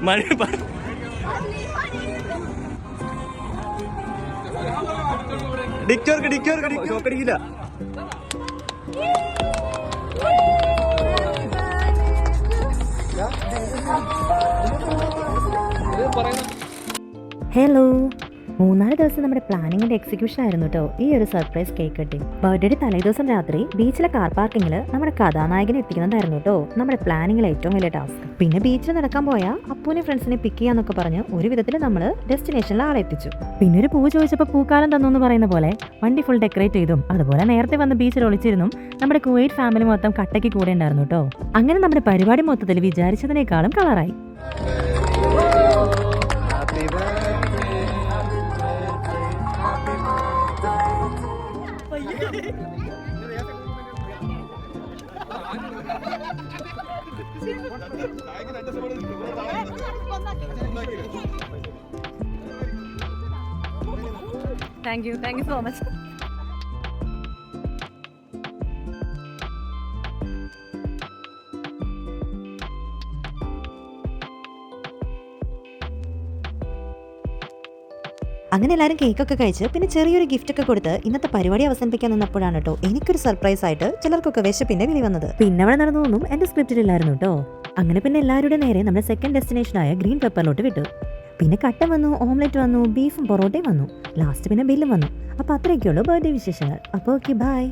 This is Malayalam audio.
മഴ ഡിക്കോർക്ക് ചോക്കടിക്കില്ല. ഹലോ, 3-4 ദിവസം നമ്മുടെ പ്ലാനിങ്ങിന്റെ എക്സിക്യൂഷൻ ആയിരുന്നു കേട്ടോ ഈ ഒരു സർപ്രൈസ് കേക്ക് കട്ടിങ്. ബർത്ത്ഡേ തലേദിവസം രാത്രി ബീച്ചിലെ കാർ പാർക്കിങ്ങിൽ നമ്മുടെ കഥാനായകനെ എത്തിക്കുന്നതായിരുന്നു കേട്ടോ നമ്മുടെ പ്ലാനിങ്ങിലെ ഏറ്റവും വലിയ ടാസ്ക്. പിന്നെ ബീച്ചിൽ നടക്കാൻ പോയാൽ അപ്പൂനെ ഫ്രണ്ട്സിനെ പിക്ക് ചെയ്യാന്നൊക്കെ പറഞ്ഞ് ഒരു വിധത്തിൽ നമ്മൾ ഡെസ്റ്റിനേഷനിൽ ആളെ എത്തിച്ചു. പിന്നെ ഒരു പൂ ചോദിച്ചപ്പോൾ പൂക്കാലം തന്നു എന്ന് പറയുന്ന പോലെ വണ്ടി ഫുൾ ഡെക്കറേറ്റ് ചെയ്തും അതുപോലെ നേരത്തെ വന്ന് ബീച്ചിൽ ഒളിച്ചിരുന്നും നമ്മുടെ കുവൈറ്റ് ഫാമിലി മൊത്തം കട്ടയ്ക്ക് കൂടെ ഉണ്ടായിരുന്നു കേട്ടോ. അങ്ങനെ നമ്മുടെ പരിപാടി മൊത്തത്തിൽ വിചാരിച്ചതിനേക്കാളും കളറായി. Thank you so much. അങ്ങനെ എല്ലാവരും കേക്കൊക്കെ കഴിച്ച് പിന്നെ ചെറിയൊരു ഗിഫ്റ്റ് ഒക്കെ കൊടുത്ത് ഇന്നത്തെ പരിപാടി അവസാനിപ്പിക്കാൻ നിന്നപ്പോഴാണ് കേട്ടോ എനിക്കൊരു സർപ്രൈസ് ആയിട്ട് ചിലർക്കൊക്കെ വിശപ്പിന്റെ വിളി വന്നത്. പിന്നെ അവിടെ നടന്നൊന്നും എന്റെ സ്ക്രിപ്റ്റിലില്ലായിരുന്നു കേട്ടോ. അങ്ങനെ പിന്നെ എല്ലാവരുടെ നേരെ നമ്മുടെ സെക്കൻഡ് ഡെസ്റ്റിനേഷനായ ഗ്രീൻ പെപ്പറിലോട്ട് വിട്ടു. പിന്നെ കട്ട വന്നു, ഓംലെറ്റ് വന്നു, ബീഫും പൊറോട്ടയും വന്നു, ലാസ്റ്റ് പിന്നെ ബില്ലും വന്നു. അപ്പോൾ അത്രയൊക്കെയുള്ളൂ ബർത്ത്ഡേ വിശേഷങ്ങൾ. അപ്പോൾ ഓക്കെ, ബൈ.